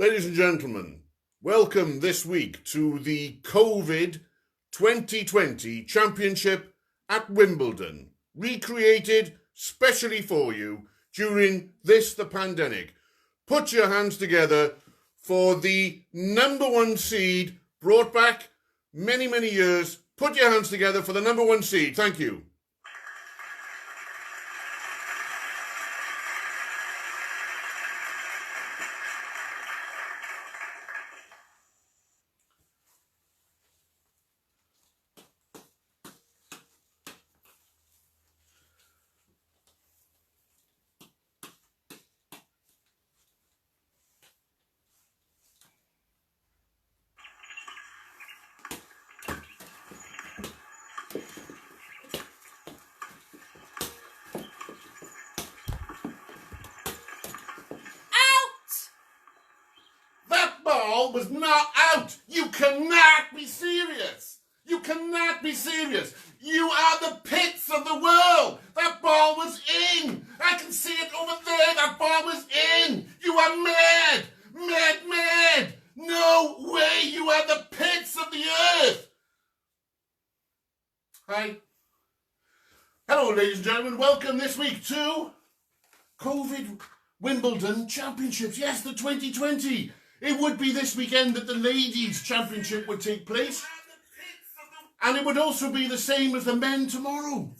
Ladies and gentlemen, welcome this week to the COVID 2020 Championship at Wimbledon, recreated specially for you during the pandemic. Put your hands together for the number one seed, brought back many years. Put your hands together for the number one seed. Thank you. Was not out. You cannot be serious. You cannot be serious. You are the pits of the world. That ball was in. I can see it over there. That ball was in. You are mad. Mad. No way. You are the pits of the earth. Hi. Hello, ladies and gentlemen. Welcome this week to COVID Wimbledon Championships. Yes, the 2020. It would be this weekend that the Ladies' Championship would take place. And it would also be the same as the men tomorrow.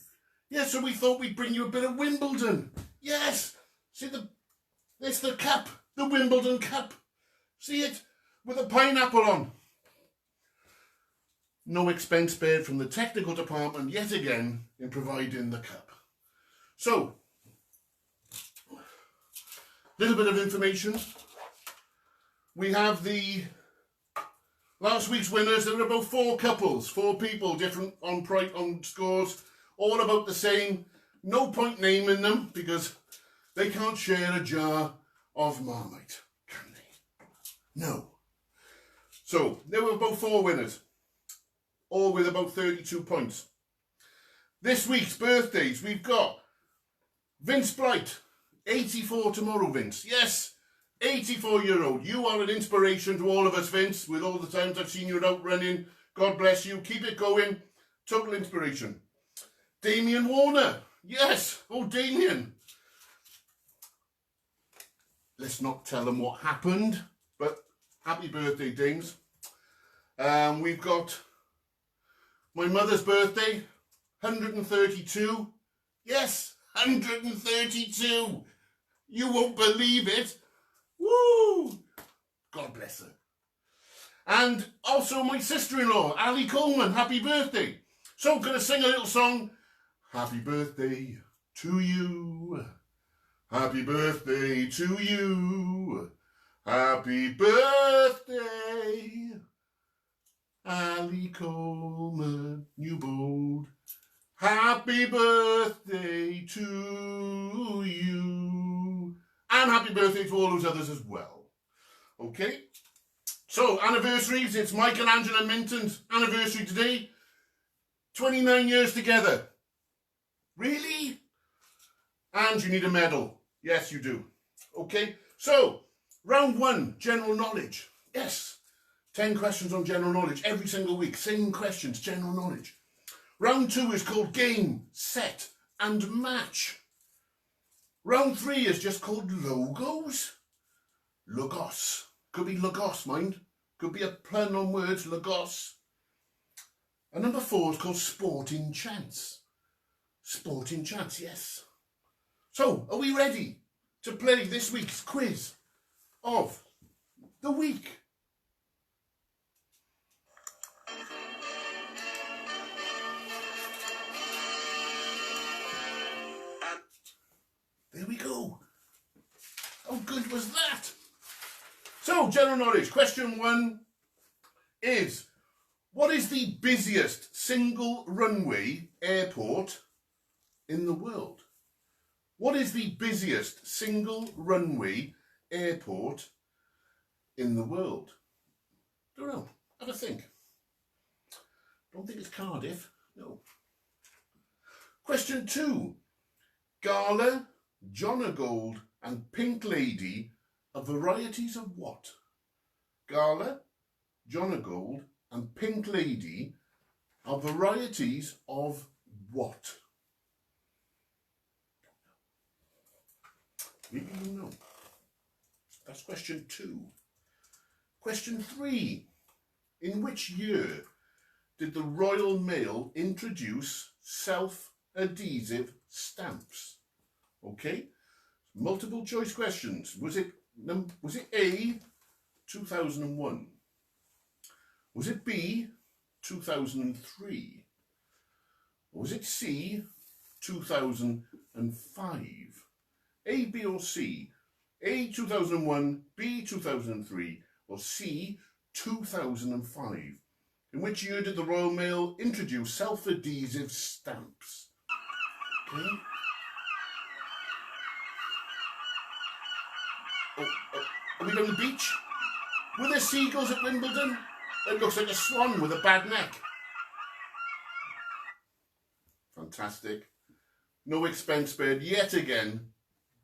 Yeah, so we thought we'd bring you a bit of Wimbledon. Yes. See, it's the cup, the Wimbledon Cup. See it? With a pineapple on. No expense spared from the technical department yet again in providing the cup. So, little bit of information. We have the last week's winners. There were about four couples, four people, different on scores, all about the same. No point naming them because they can't share a jar of Marmite, can they? No. So there were about four winners, all with about 32 points. This week's birthdays, we've got Vince Blight, 84 tomorrow, Vince. Yes. 84-year-old. You are an inspiration to all of us, Vince, with all the times I've seen you out running. God bless you. Keep it going. Total inspiration. Damien Warner. Yes. Oh, Damien. Let's not tell them what happened, but happy birthday, Dames. We've got my mother's birthday, 132. Yes, 132. You won't believe it. Woo! God bless her. And also my sister-in-law, Ali Coleman. Happy birthday. So I'm going to sing a little song. Happy birthday to you. Happy birthday to you. Happy birthday, Ali Coleman, Newbold. Happy birthday to you. And happy birthday to all those others as well. Okay? So, anniversaries. It's Mike and Angela Minton's anniversary today. 29 years together. Really? And you need a medal. Yes, you do. Okay? So, round one, general knowledge. Yes. 10 questions on general knowledge every single week. Same questions, general knowledge. Round two is called game, set, and match. Round three is just called logos. Logos. Could be logos, mind. Could be a pun on words, logos. And number four is called sporting chance. Sporting chance, yes. So, are we ready to play this week's quiz of the week? There we go. How good was that? So, general knowledge. Question one is, what is the busiest single runway airport in the world? What is the busiest single runway airport in the world? Don't know. Have a think. Don't think it's Cardiff. No. Question two. Gala, John O'Gold and Pink Lady are varieties of what? Gala, John o' Gold and Pink Lady are varieties of what? Maybe you know. That's question 2. Question 3. In which year did the Royal Mail introduce self-adhesive stamps? Okay, multiple choice questions. Was it A, 2001? Was it B, 2003? Or was it C, 2005? A, B or C? A, 2001, B, 2003 or C, 2005? In which year did the Royal Mail introduce self-adhesive stamps? Okay. Are we on the beach? Were there seagulls at Wimbledon? It looks like a swan with a bad neck. Fantastic. No expense spared yet again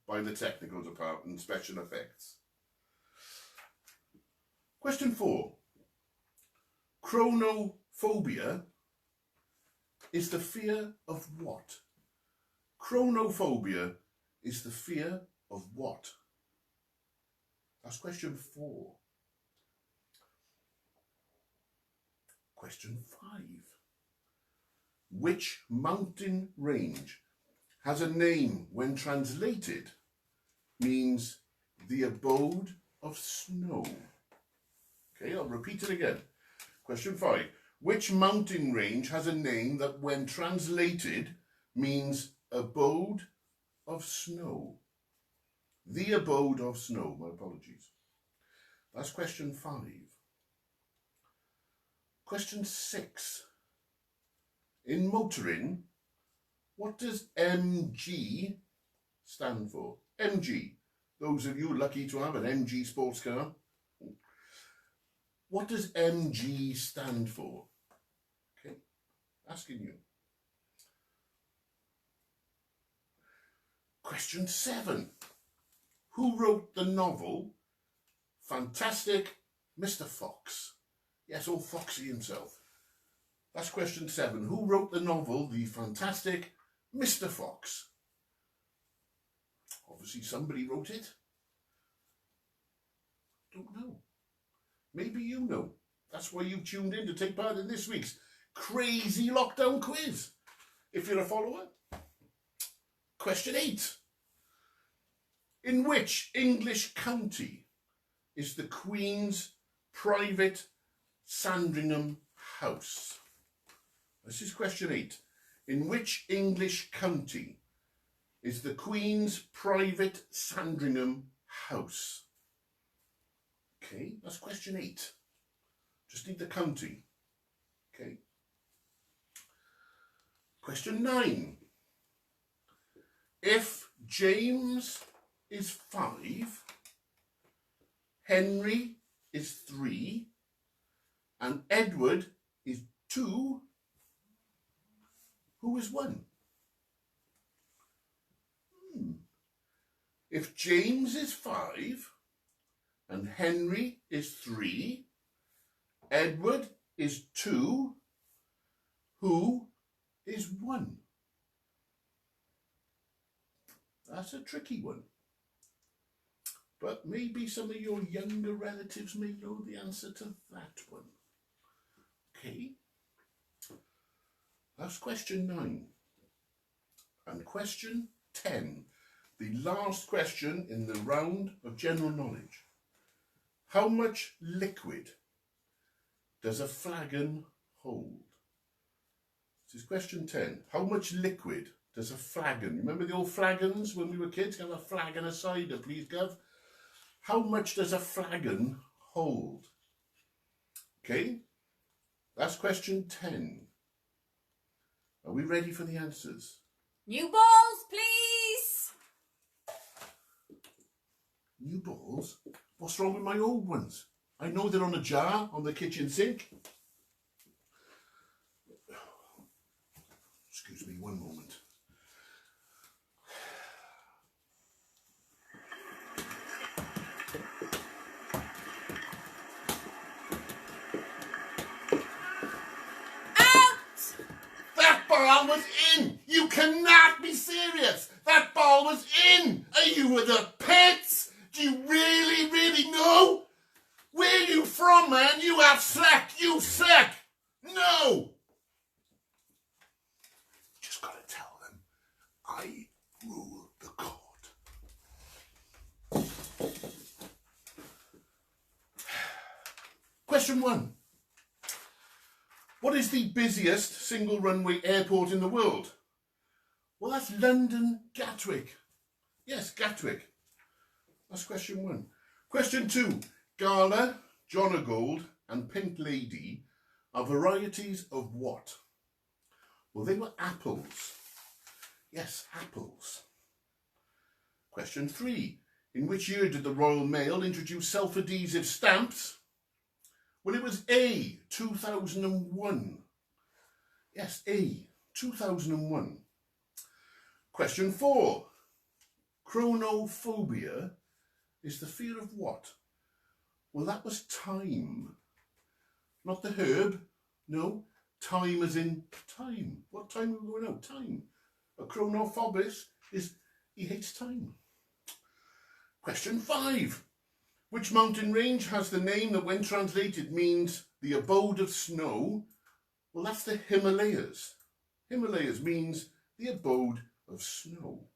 by the technical department, special effects. Question 4. Chronophobia is the fear of what? Chronophobia is the fear of what? That's question 4. Question 5. Which mountain range has a name when translated means the abode of snow? Okay, I'll repeat it again. Question 5. Which mountain range has a name that when translated means abode of snow? The abode of snow, my apologies. That's question 5. Question 6. In motoring, what does MG stand for? MG. Those of you lucky to have an MG sports car. What does MG stand for? Okay, asking you. Question 7. Who wrote the novel Fantastic Mr. Fox? Yes, old Foxy himself. That's question 7. Who wrote the novel The Fantastic Mr. Fox? Obviously somebody wrote it. Don't know. Maybe you know. That's why you've tuned in to take part in this week's crazy lockdown quiz. If you're a follower. Question 8. In which English county is the Queen's private Sandringham house? This is question 8. In which English county is the Queen's private Sandringham house? Okay, that's question 8. Just need the county. Okay. Question 9. If James is 5, Henry is 3, and Edward is 2, who is 1? If James is 5, and Henry is 3, Edward is 2, who is 1? That's a tricky one. But maybe some of your younger relatives may know the answer to that one. Okay. That's question 9. And question 10, the last question in the round of general knowledge. How much liquid does a flagon hold? This is question 10. How much liquid does a flagon? Remember the old flagons when we were kids? Have a flagon of cider, please, Gov. How much does a flagon hold? Okay, that's question 10. Are we ready for the answers? New balls, please. New balls? What's wrong with my old ones? I know they're on a jar on the kitchen sink. Excuse me, one moment. ball was in. You cannot be serious. That ball was in. Are you with the pits? Do you really, really know? Where are you from, man? You have slack. You suck. No. Just got to tell them I rule the court. Question 1. What is the busiest single runway airport in the world? Well, that's London Gatwick. Yes, Gatwick. That's question 1. Question 2. Gala, John o' Gold and Pink Lady are varieties of what? Well, they were apples. Yes, apples. Question 3. In which year did the Royal Mail introduce self-adhesive stamps? Well, it was A, 2001. Yes, A, 2001. Question 4. Chronophobia is the fear of what? Well, that was time. Not the herb. No, time as in time. What time are we going out? Time. A chronophobist is he hates time. Question 5. Which mountain range has the name that when translated means the abode of snow? Well, that's the Himalayas. Himalayas means the abode of snow.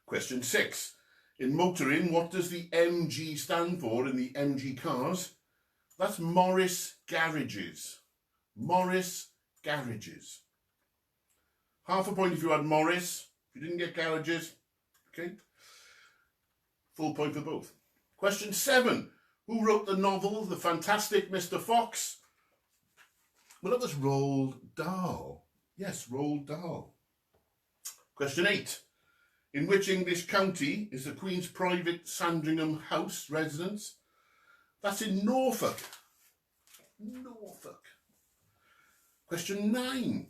Question 6. In motoring, what does the MG stand for in the MG cars? That's Morris Garages. Morris Garages. Half a point if you had Morris. If you didn't get garages, okay. Full point for both. Question 7. Who wrote the novel The Fantastic Mr. Fox? Well, it was Roald Dahl. Yes, Roald Dahl. Question 8. In which English county is the Queen's private Sandringham House residence? That's in Norfolk. Norfolk. Question 9.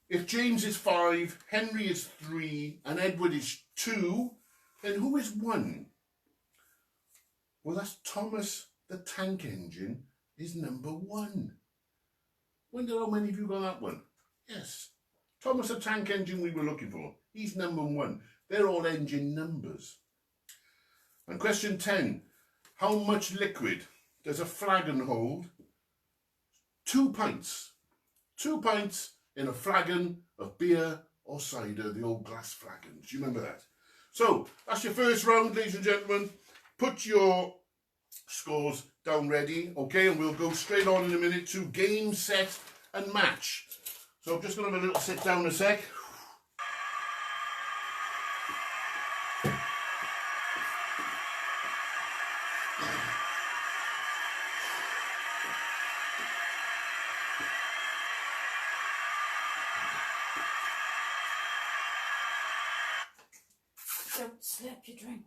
If James is 5, Henry is 3 and Edward is 2, then who is 1? Well, that's Thomas the Tank Engine is number 1. Wonder how many of you got that one? Yes. Thomas the Tank Engine we were looking for. He's number 1. They're all engine numbers. And question 10. How much liquid does a flagon hold? 2 pints. 2 pints in a flagon of beer or cider, the old glass flagons. Do you remember that? So, that's your first round, ladies and gentlemen. Put your scores down ready, okay, and we'll go straight on in a minute to game, set and match. So I'm just going to have a little sit down a sec. Don't slurp your drink.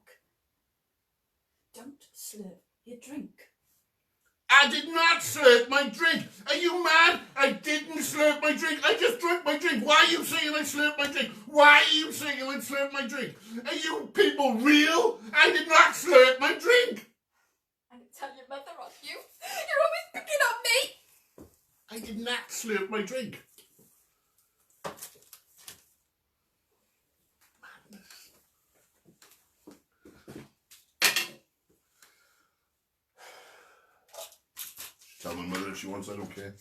Don't slurp your drink. I did not slurp my drink. Are you mad? I didn't slurp my drink. I just drank my drink. Why are you saying I slurped my drink? Why are you saying I slurped my drink? Are you people real? I did not slurp my drink. I'm going to tell your mother off you. You're always picking on me. I did not slurp my drink. Tell my mother if she wants, I don't care.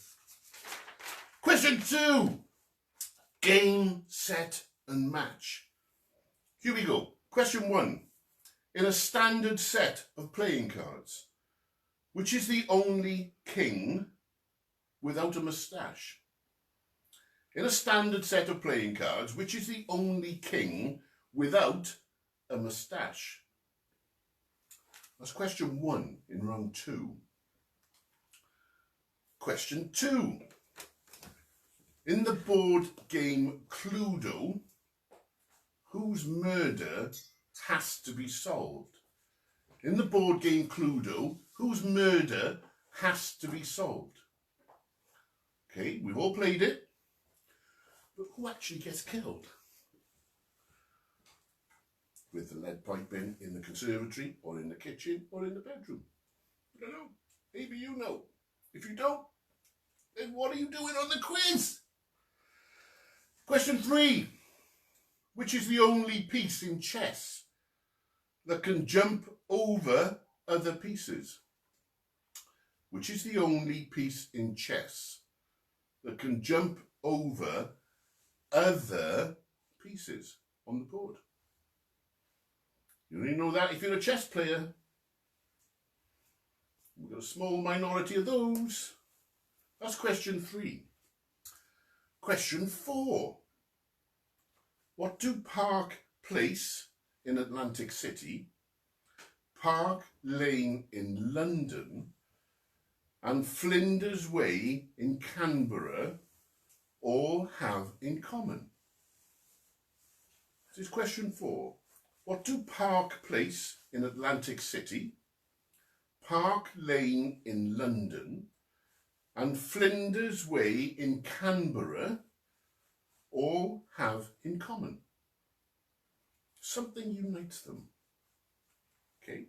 Question 2. Game, set and match. Here we go. Question 1. In a standard set of playing cards, which is the only king without a moustache? In a standard set of playing cards, which is the only king without a moustache? That's question 1 in round 2. Question 2. In the board game Cluedo, whose murder has to be solved? In the board game Cluedo, whose murder has to be solved? Okay, we've all played it, but who actually gets killed? With the lead pipe in the conservatory, or in the kitchen, or in the bedroom? I don't know. Maybe you know. If you don't, then what are you doing on the quiz? Question 3. Which is the only piece in chess that can jump over other pieces? Which is the only piece in chess that can jump over other pieces on the board? You only know that if you're a chess player. We've got a small minority of those. That's question 3. Question 4. What do Park Place in Atlantic City, Park Lane in London, and Flinders Way in Canberra all have in common? This is question 4. What do Park Place in Atlantic City, Park Lane in London, and Flinders Way in Canberra all have in common? Something unites them. Okay?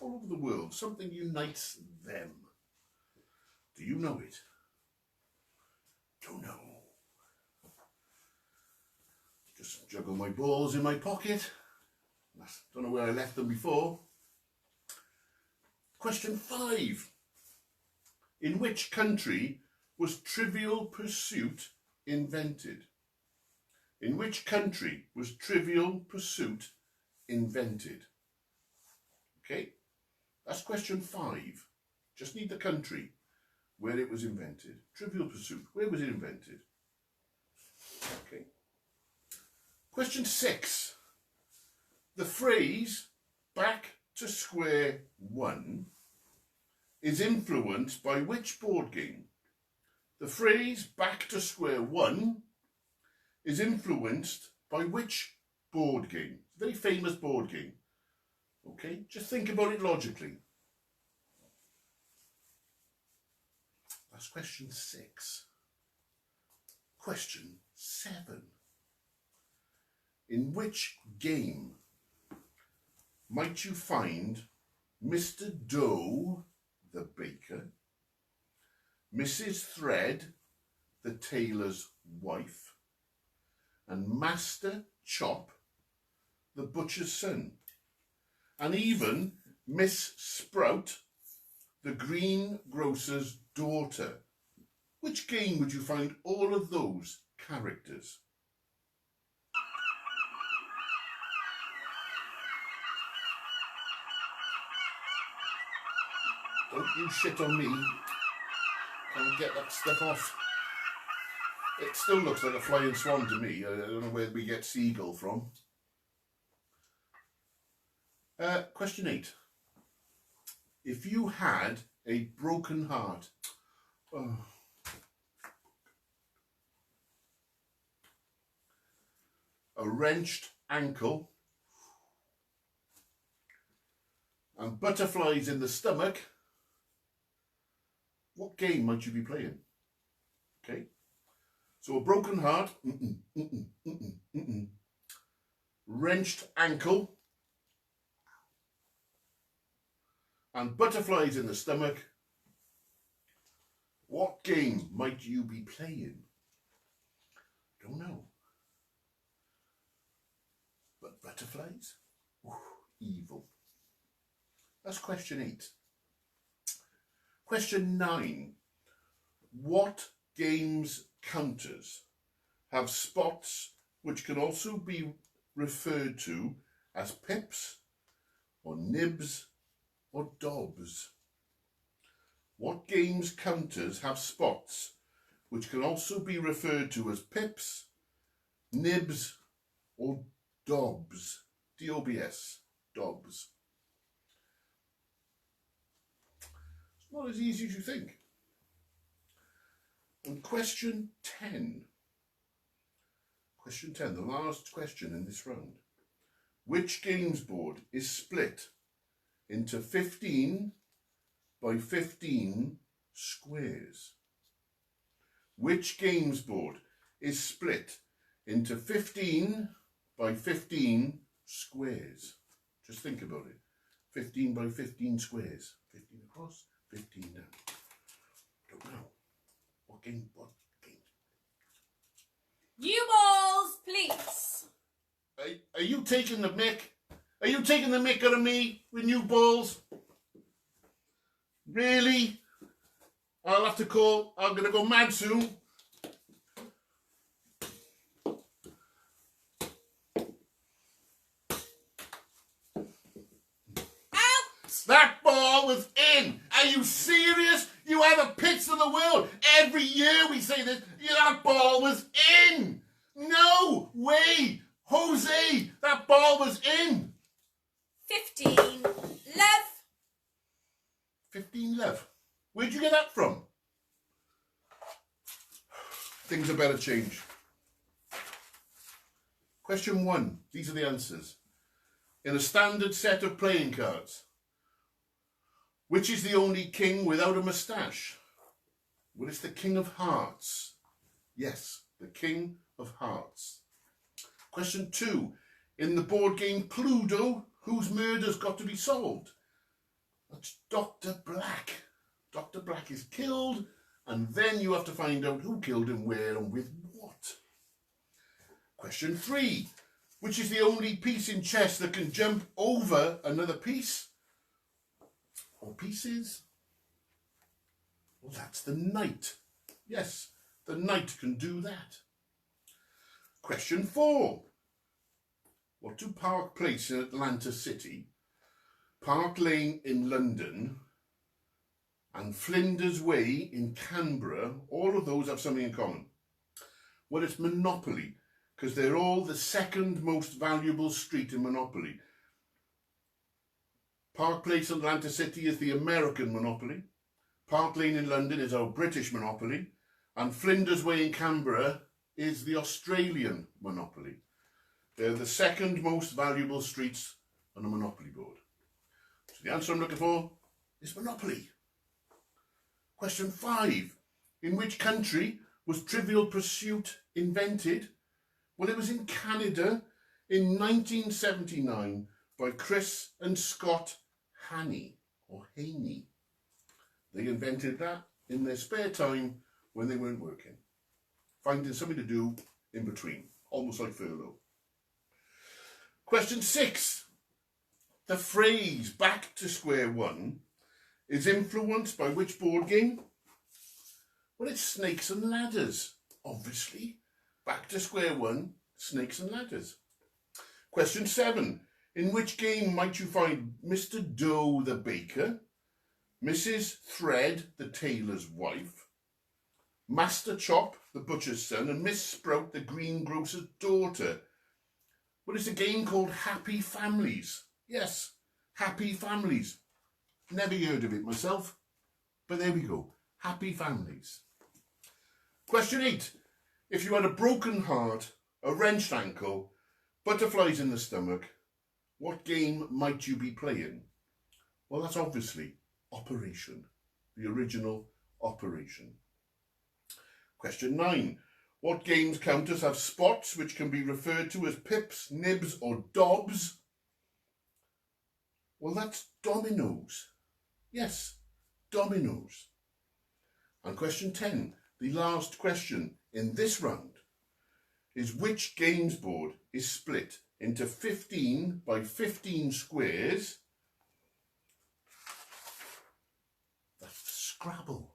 All over the world, something unites them. Do you know it? Don't know. Just juggle my balls in my pocket. Don't know where I left them before. Question 5. In which country was Trivial Pursuit invented? In which country was Trivial Pursuit invented? Okay, that's question 5. Just need the country where it was invented. Trivial Pursuit, where was it invented? Okay. Question 6. The phrase back to square one is influenced by which board game? The phrase back to square one is influenced by which board game? It's a very famous board game. Okay, just think about it logically. That's question 6. Question 7. In which game might you find Mr. Doe, the baker, Mrs. Thread, the tailor's wife, and Master Chop, the butcher's son, and even Miss Sprout, the greengrocer's daughter? Which game would you find all of those characters? Don't you shit on me and get that stuff off. It still looks like a flying swan to me. I don't know where we get seagull from. Question 8. If you had a broken heart, a wrenched ankle, and butterflies in the stomach, what game might you be playing? Okay, so a broken heart, wrenched ankle, and butterflies in the stomach. What game might you be playing? Don't know. But butterflies? Ooh, evil. That's question 8. Question 9. What game's counters have spots which can also be referred to as pips or nibs or dobs? What game's counters have spots which can also be referred to as pips, nibs or dobs? D-O-B-S, dobs. It's not as easy as you think. And question 10. Question 10, the last question in this round. Which games board is split into 15 by 15 squares? Which games board is split into 15 by 15 squares? Just think about it. 15 by 15 squares. 15 across, 15 down. Don't know. What game? What game? You boys! Are you taking the mick? Are you taking the mick out of me with new balls? Really? I'll have to call. I'm going to go mad soon. That ball was in. Are you serious? You are the pits of the world. Every year we say this. That ball was in. No way. Jose, that ball was in. 15 love. 15 love. Where'd you get that from? Things are better change. Question 1. These are the answers. In a standard set of playing cards, which is the only king without a moustache? Well, it's the King of Hearts. Yes, the King of Hearts. Question 2. In the board game Cluedo, whose murder's got to be solved? That's Dr. Black. Dr. Black is killed, and then you have to find out who killed him, where, and with what. Question 3. Which is the only piece in chess that can jump over another piece? Or pieces? Well, that's the knight. Yes, the knight can do that. Question 4. What do Park Place in Atlanta City, Park Lane in London, and Flinders Way in Canberra, all of those have something in common? Well, it's Monopoly, because they're all the second most valuable street in Monopoly. Park Place in Atlanta City is the American Monopoly. Park Lane in London is our British Monopoly. And Flinders Way in Canberra is the Australian Monopoly. They're the second most valuable streets on a Monopoly board. So the answer I'm looking for is Monopoly. Question 5. In which country was Trivial Pursuit invented? Well, it was in Canada in 1979 by Chris and Scott Haney, or Haney. They invented that in their spare time when they weren't working, finding something to do in between, almost like furlough. Question 6. The phrase back to square one is influenced by which board game? Well, it's Snakes and Ladders, obviously. Back to square one, Snakes and Ladders. Question 7. In which game might you find Mr. Doe the baker, Mrs. Thread the tailor's wife, Master Chop the butcher's son, and Miss Sprout the greengrocer's daughter? Well, it's a game called Happy Families. Yes, Happy Families. Never heard of it myself, but there we go. Happy Families. Question 8. If you had a broken heart, a wrenched ankle, butterflies in the stomach, what game might you be playing? Well, that's obviously Operation, the original Operation. Question 9. What games counters have spots which can be referred to as pips, nibs or dobs? Well, that's dominoes. Yes, dominoes. And question 10, the last question in this round, is which games board is split into 15 by 15 squares? That's Scrabble.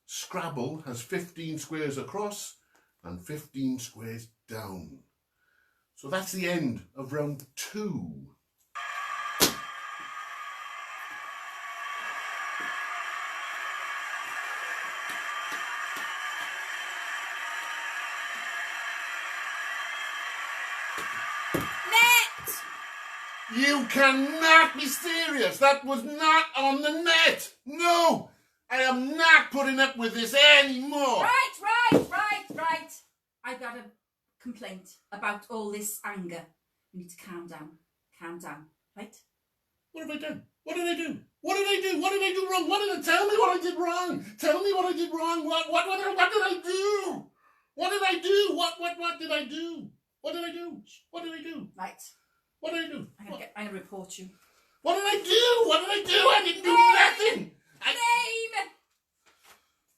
Scrabble has 15 squares across and 15 squares down. So that's the end of round 2. You cannot be serious. That was not on the net. No, I am not putting up with this anymore. Right. I got a complaint about all this anger. You need to calm down, right? What have I done? What did I do? What did I do? What did I do wrong? What did I tell me what I did wrong? Tell me what I did wrong. What did I do? What did I do? What did I do? What did I do? What did I do? Right. What did I do? I'm gonna report you. What did I do? What did I do? I didn't do nothing. Name.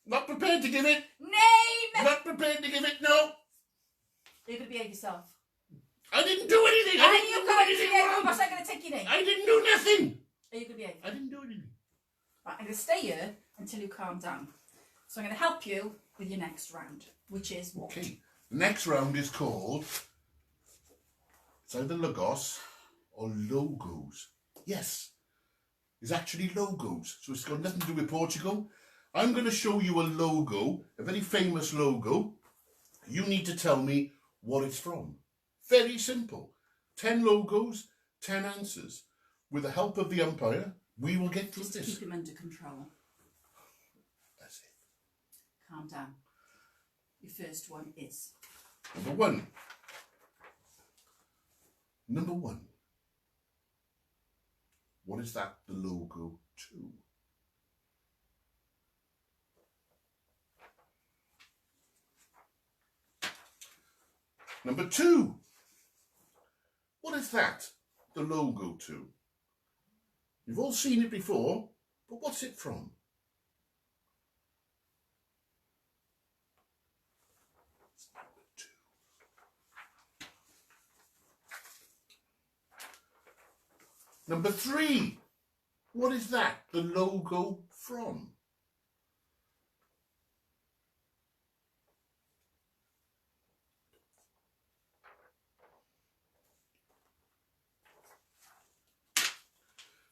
Not prepared to give it. Name. Not prepared to give it. No. You're gonna behave yourself. I didn't do anything. I didn't do anything wrong. I'm going to take your name. I didn't do nothing. Are you going to behave? I didn't do anything. Right, I'm going to stay here until you calm down. So I'm going to help you with your next round, which is what? Okay. The next round is called, it's either Logos or Logos. Yes, it's actually logos. So it's got nothing to do with Portugal. I'm going to show you a logo, a very famous logo. You need to tell me what it's from. Very simple. 10 logos, 10 answers. With the help of the umpire, we will get through Just this. keep him under control. That's it. Calm down. Your first one is... Number one. Number one. What is that the logo to? Number two. What is that the logo to? You've all seen it before, but what's it from? It's number two. Number three. What is that the logo from?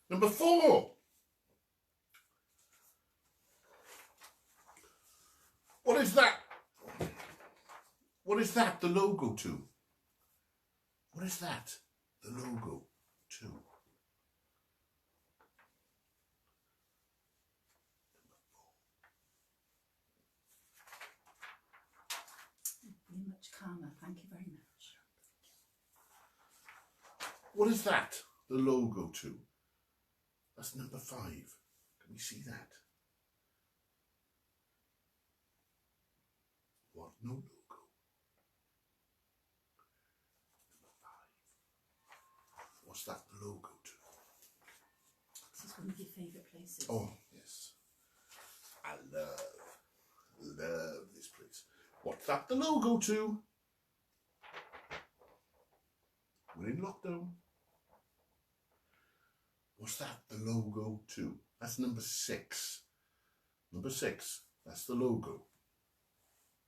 Number four. What is that? What is that the logo to? What is that the logo to? You're much calmer, thank you very much. What is that the logo to? That's number five. Can we see that? What? No logo. Number five. What's that the logo to? This is one of your favourite places. Oh, yes. I love this place. What's that the logo to? We're in lockdown. What's that the logo to? That's number six. Number six. That's the logo.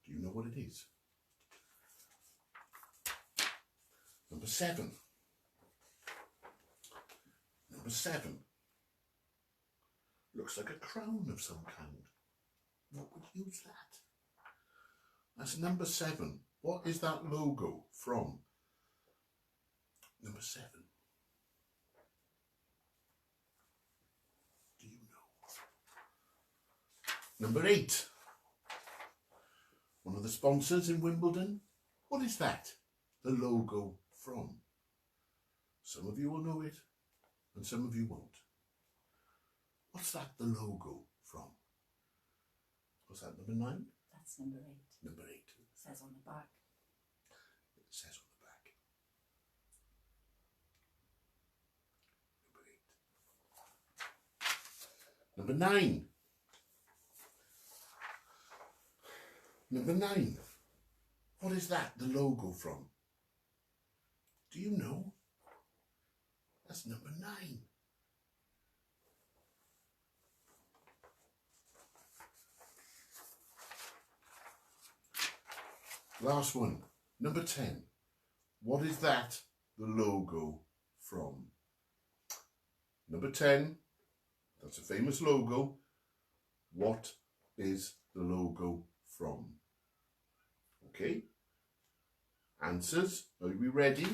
Do you know what it is? Number seven. Number seven. Looks like a crown of some kind. What would use that? That's number seven. What is that logo from? Number seven. Do you know? Number eight. One of the sponsors in Wimbledon. What is that? The logo from? Some of you will know it and some of you won't. What's that the logo from? Was that number 9? That's number 8. Number 8. It says on the back. It says on the back. Number 8. Number 9. Number 9. What is that the logo from? Do you know? That's number 9. Last one, number 10. What is that the logo from? Number 10, that's a famous logo. What is the logo from? Okay. Answers, are we ready?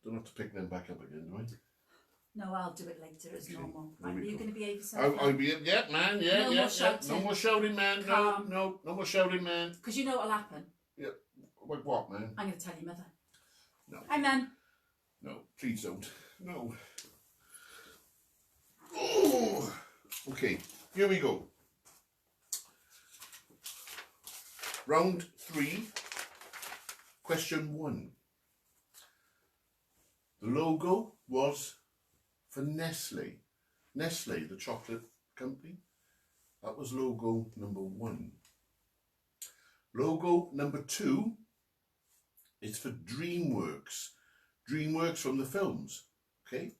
Don't have to pick them back up again, do I? No, I'll do it later as Okay, normal. there Right, we are you go. going to behave yourself? I'll be, yeah, man, yeah, No yeah, more yeah. shouting. No more shouting, man. Calm. No more shouting, man. Because you know what'll happen. Yeah, like what, man? I'm going to tell your mother. No. Hi, man. No, please don't. No. Oh. Okay, here we go. Round 3, question 1. The logo was for Nestle. Nestle, the chocolate company. That was logo number 1. Logo number 2 It's for DreamWorks. DreamWorks from the films. Okay?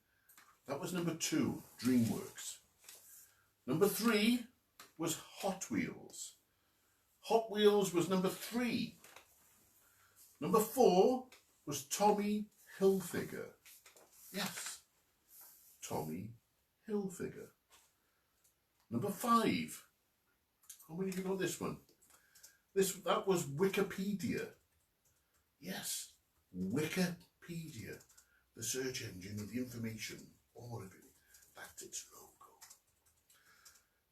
That was number 2, DreamWorks. Number 3 was Hot Wheels. Hot Wheels was number 3. Number 4 was Tommy Hilfiger. Yes, Tommy Hilfiger. Number 5. How many of you know this one? That was Wikipedia. Yes, Wikipedia. The search engine with the information. All of it. That's its logo.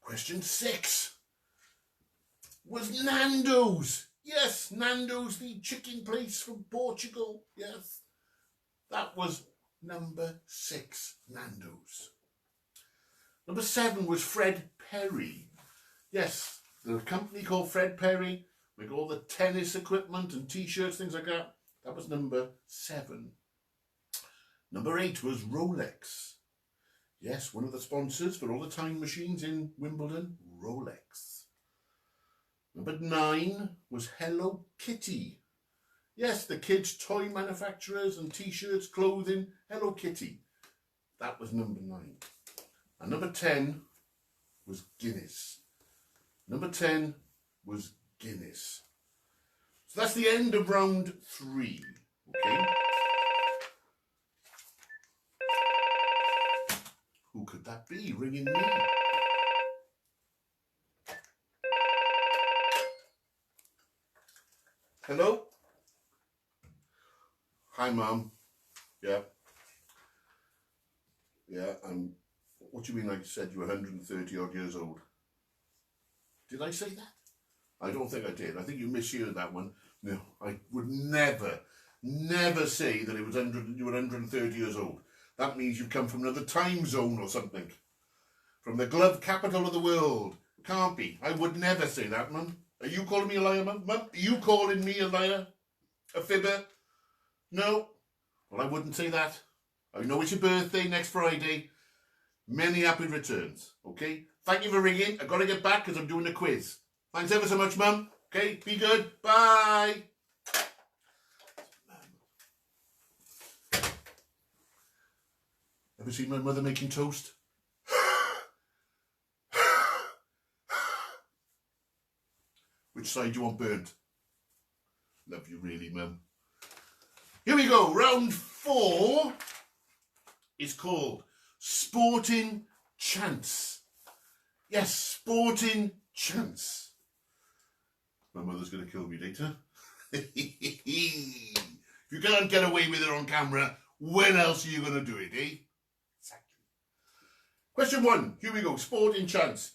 Question 6 was Nando's. Yes, Nando's, the chicken place from Portugal. Yes, that was number 6, Nando's. Number 7 was Fred Perry. Yes, the company called Fred Perry, make all the tennis equipment and t-shirts, things like that. That was number 7. Number 8 was Rolex. Yes, one of the sponsors for all the time machines in Wimbledon, Rolex. Number 9 was Hello Kitty. Yes, the kids' toy manufacturers and t-shirts, clothing, Hello Kitty. That was number 9. And number 10 was Guinness. Number 10 was Guinness. So that's the end of round 3. Okay. Who could that be ringing me? Hello? Hi, Mum. Yeah. Yeah, what do you mean I said you were 130 odd years old? Did I say that? I don't think I did. I think you misheard that one. No, I would never say that you were 130 years old. That means you come from another time zone or something. From the glove capital of the world. Can't be. I would never say that, Mum. Are you calling me a liar, Mum? Mum, are you calling me a liar? A fibber? No? Well, I wouldn't say that. I know it's your birthday next Friday. Many happy returns, okay? Thank you for ringing. I've got to get back because I'm doing a quiz. Thanks ever so much, Mum. Okay, be good. Bye. Ever seen my mother making toast? Which side do you want burnt? Love you really, Mum. Here we go. Round 4 is called Sporting Chance. Yes, Sporting Chance. My mother's going to kill me later. If you can't get away with it on camera, when else are you going to do it, eh? Exactly. Question 1. Here we go. Sporting Chance.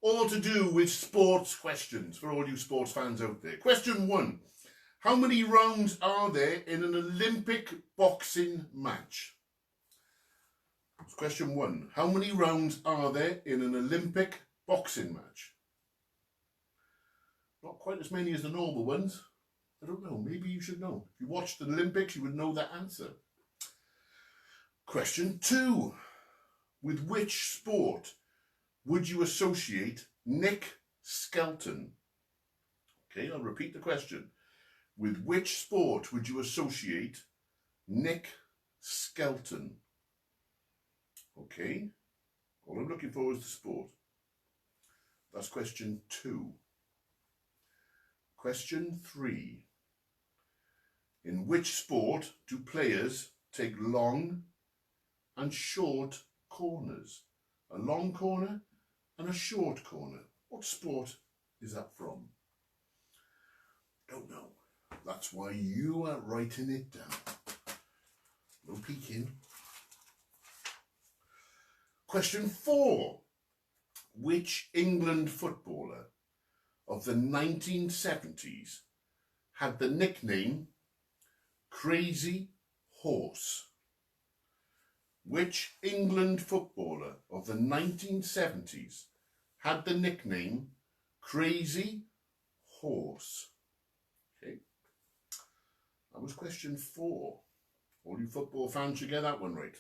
All to do with sports questions for all you sports fans out there. Question 1. How many rounds are there in an Olympic boxing match? That's question 1. How many rounds are there in an Olympic boxing match? Not quite as many as the normal ones. I don't know. Maybe you should know. If you watched the Olympics, you would know that answer. Question 2. With which sport would you associate Nick Skelton? Okay, I'll repeat the question. With which sport would you associate Nick Skelton? Okay, all I'm looking for is the sport. That's question 2. Question 3. In which sport do players take long and short corners? A long corner and a short corner. What sport is that from? Don't know. That's why you are writing it down. No peeking. Question 4. Which England footballer of the 1970s had the nickname Crazy Horse? Which England footballer of the 1970s had the nickname Crazy Horse? Okay, that was question 4. All you football fans should get that one right.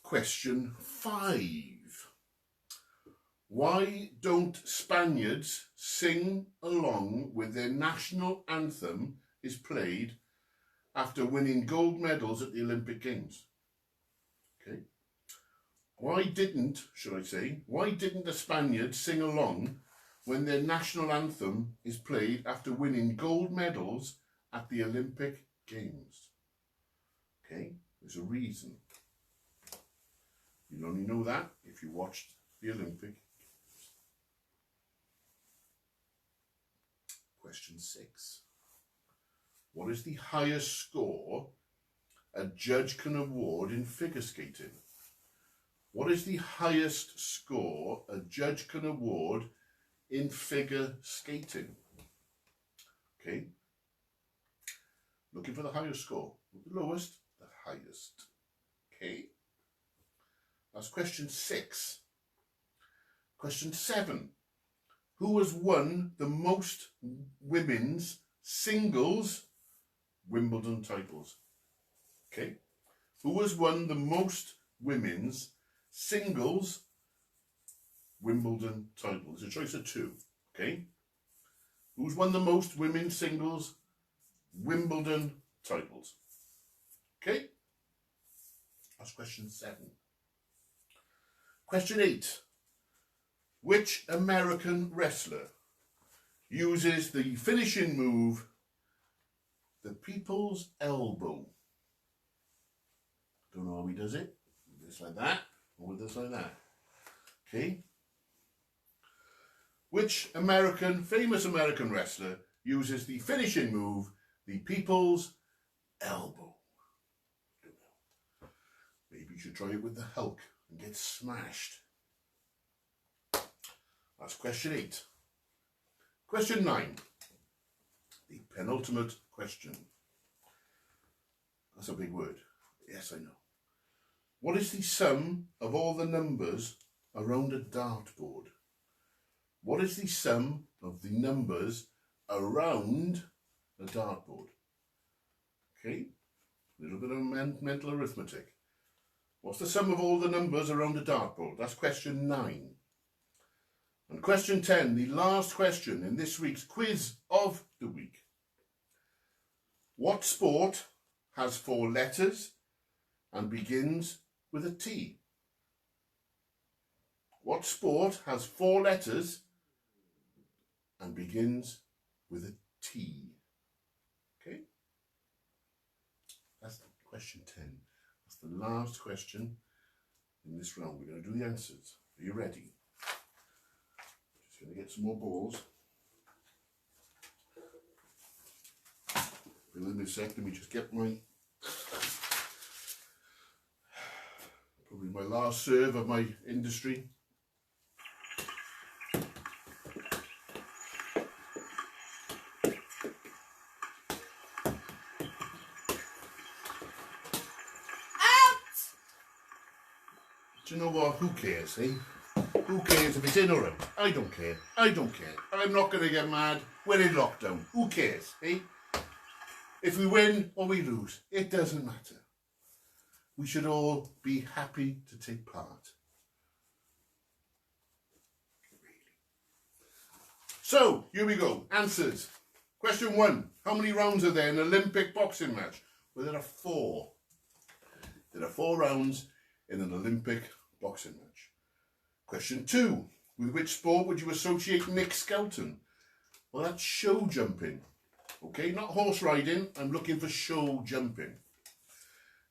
Question 5. Why don't Spaniards sing along with their national anthem is played after winning gold medals at the Olympic Games? Okay. Why didn't the Spaniards sing along when their national anthem is played after winning gold medals at the Olympic Games? Okay, there's a reason. You'll only know that if you watched the Olympic Games. Question 6. What is the highest score a judge can award in figure skating? What is the highest score a judge can award in figure skating? Okay. Looking for the highest score. Not the lowest, the highest. Okay. That's question 6. Question 7. Who has won the most women's singles Wimbledon titles? Okay. Who has won the most women's singles Wimbledon titles? It's a choice of 2. Okay. Who's won the most women's singles Wimbledon titles? Okay. That's question 7. Question 8. Which American wrestler uses the finishing move, the people's elbow? Don't know how he does it. With this like that, or with this like that. Okay. Which famous American wrestler uses the finishing move, the people's elbow? Don't know. Maybe you should try it with the Hulk and get smashed. That's question 8. Question 9. The penultimate question. That's a big word. Yes, I know. What is the sum of all the numbers around a dartboard? What is the sum of the numbers around a dartboard? Okay, a little bit of mental arithmetic. What's the sum of all the numbers around a dartboard? That's question 9. And question 10, the last question in this week's quiz of the week. What sport has 4 letters and begins with a T? What sport has 4 letters and begins with a T? Okay? That's question 10. That's the last question in this round. We're going to do the answers. Are you ready? Just going to get some more balls. Bear with me a sec. Let me just get my... probably my last serve of my industry. Do you know what? Who cares, eh? Who cares if it's in or out? I don't care. I don't care. I'm not going to get mad. We're in lockdown. Who cares, eh? If we win or we lose, it doesn't matter. We should all be happy to take part. Really. So, here we go. Answers. Question 1. How many rounds are there in an Olympic boxing match? Well, there are 4. There are 4 rounds in an Olympic boxing match. Question 2. With which sport would you associate Nick Skelton? Well, that's show jumping. Okay, not horse riding. I'm looking for show jumping.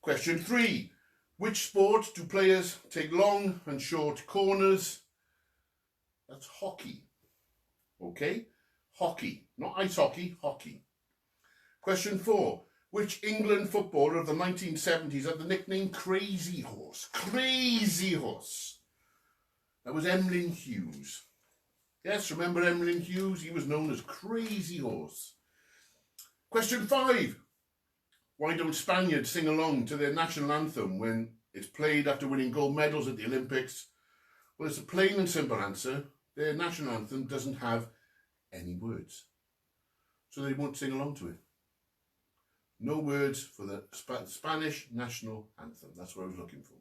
Question 3. Which sport do players take long and short corners? That's hockey. Okay, hockey. Not ice hockey, hockey. Question 4. Which England footballer of the 1970s had the nickname Crazy Horse? Crazy Horse. That was Emlyn Hughes. Yes, remember Emlyn Hughes? He was known as Crazy Horse. Question 5. Why don't Spaniards sing along to their national anthem when it's played after winning gold medals at the Olympics? Well, it's a plain and simple answer. Their national anthem doesn't have any words. So they won't sing along to it. No words for the Spanish national anthem. That's what I was looking for.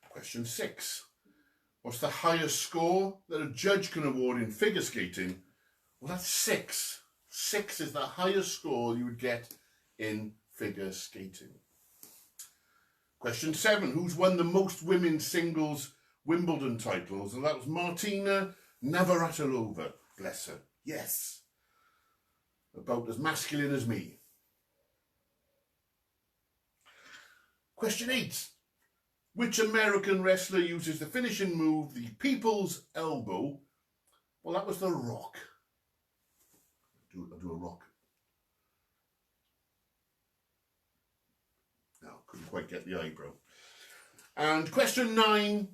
Question 6. What's the highest score that a judge can award in figure skating? Well, that's 6. 6 is the highest score you would get in figure skating. Question 7. Who's won the most women's singles Wimbledon titles? And that was Martina Navratilova. Bless her. Yes. About as masculine as me. Question 8. Which American wrestler uses the finishing move, the People's Elbow? Well, that was The Rock. I'll do a rock. No, couldn't quite get the eyebrow. And question 9.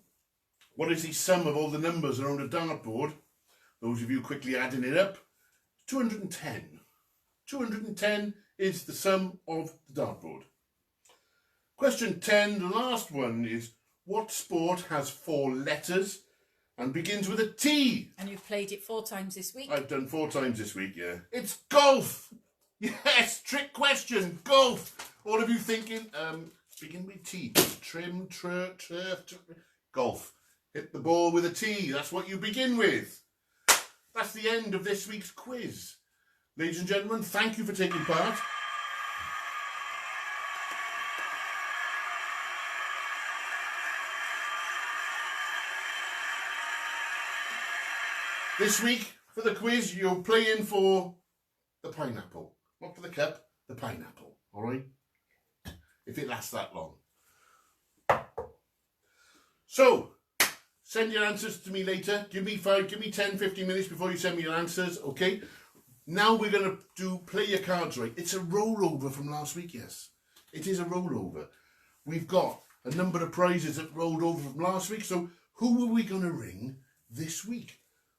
What is the sum of all the numbers around a dartboard? Those of you quickly adding it up. 210. 210 is the sum of the dartboard. Question 10, the last one, is what sport has 4 letters and begins with a T? And you've played it 4 times this week. I've done 4 times this week, yeah. It's golf! Yes, trick question, golf! All of you thinking, begin with T. Trim, turf, golf. Hit the ball with a T, that's what you begin with. That's the end of this week's quiz. Ladies and gentlemen, thank you for taking part. This week, for the quiz, you're playing for the pineapple. Not for the cup, the pineapple. All right? If it lasts that long. So, send your answers to me later. Give me 10, 15 minutes before you send me your answers, okay? Now we're going to do play your cards right. It's a rollover from last week, yes. It is a rollover. We've got a number of prizes that rolled over from last week, so who are we going to ring this week?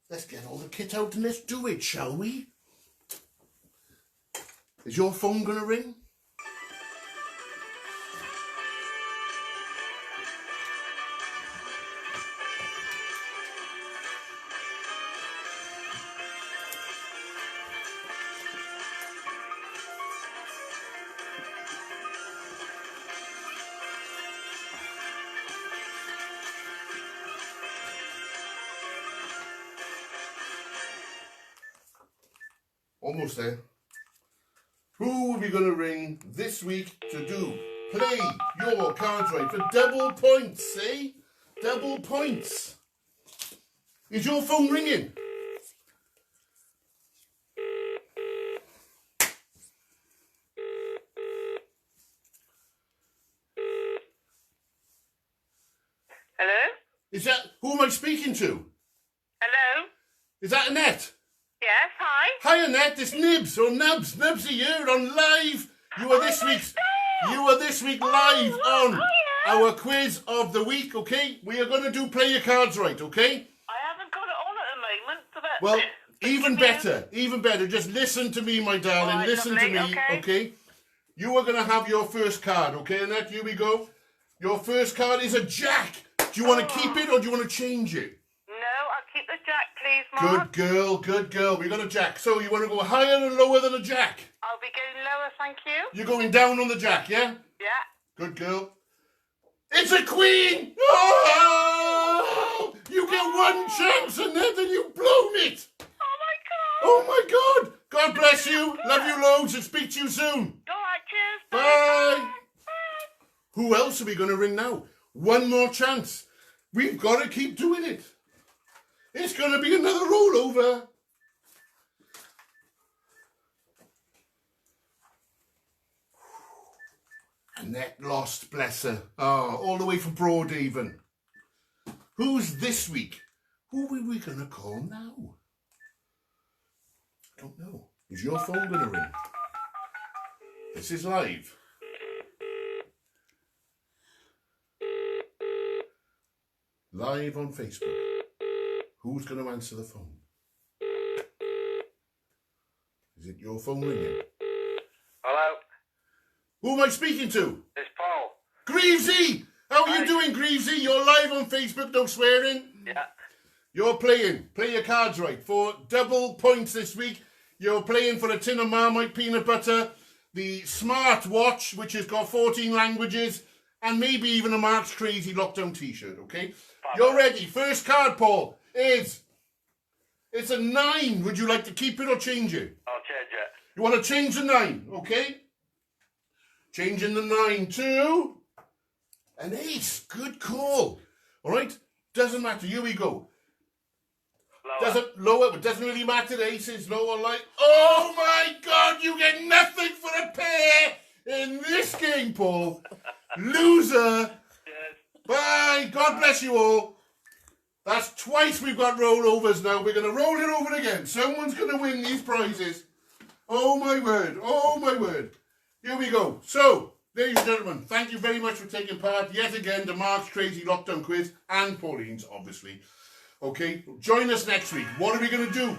Let's get all the kit out and let's do it, shall we? Is your phone going to ring? Almost there. Who are we going to ring this week to do play your cards right for double points, eh? Double points. Is your phone ringing? Hello? Is that, who am I speaking to? Hello? Is that Annette? Yes, hi? Hi Annette, it's Nibs or Nubs. Nubs are here on live. You are this week live on our quiz of the week, okay? We are going to do play your cards right, okay? I haven't got it on at the moment. So that, Well, even better. Just listen to me, my darling. Right, listen lovely, to me, okay? You are going to have your first card, okay, Annette? Here we go. Your first card is a jack. Do you want to keep it or do you want to change it? No, I'll keep the jack, please, Mark. Good girl. We got a jack. So you want to go higher or lower than a jack? I'll be going lower, thank you. You're going down on the jack, yeah? Yeah. Good girl. It's a queen! Oh! You get one chance and then you've blown it! Oh, my God. Oh my God! God bless you. Love you loads and speak to you soon. All right, cheers. Bye. Bye. Who else are we going to ring now? One more chance. We've got to keep doing it. It's going to be another rollover. Annette lost, bless her. Oh, all the way from Broadhaven. Who's this week? Who are we going to call now? I don't know. Is your phone going to ring? This is live. Live on Facebook. Who's going to answer the phone? Is it your phone ringing? Hello? Who am I speaking to? It's Paul. Greavesy! How are you doing, Greavesy? You're live on Facebook, no swearing. Yeah. You're playing. Play your cards right. For double points this week, you're playing for a tin of Marmite peanut butter, the smart watch, which has got 14 languages, and maybe even a Mark's Crazy lockdown t-shirt, okay? You're ready. First card, Paul, is... It's a 9. Would you like to keep it or change it? I'll change You want to change the 9, okay? Changing the 9 to an ace. Good call. All right? Doesn't matter. Here we go. Lower. But doesn't really matter. Aces, lower, like. Oh my God! You get nothing for a pair in this game, Paul. Loser. Cheers. Bye. God bless you all. That's twice we've got rollovers now. We're going to roll it over again. Someone's going to win these prizes. Oh my word. Oh my word. Here we go. So, ladies and gentlemen, thank you very much for taking part yet again to Mark's Crazy Lockdown Quiz and Pauline's, obviously. Okay, join us next week. What are we going to do?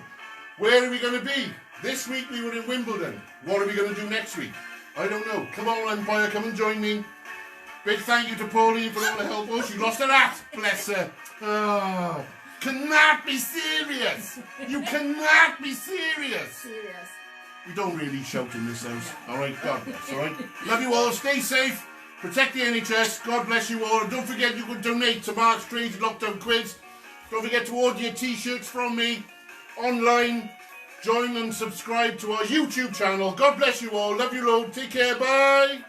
Where are we going to be? This week we were in Wimbledon. What are we going to do next week? I don't know. Come on, Empire, come and join me. Big thank you to Pauline for all the help. Oh, she lost her hat. Bless her. Oh, cannot be serious. You cannot be serious. Serious. We don't really shout in this house. All right, God bless. All right. Love you all. Stay safe. Protect the NHS. God bless you all. And don't forget you can donate to Mark's Crazy Lockdown Quiz. Don't forget to order your t-shirts from me online. Join and subscribe to our YouTube channel. God bless you all. Love you all. Take care. Bye.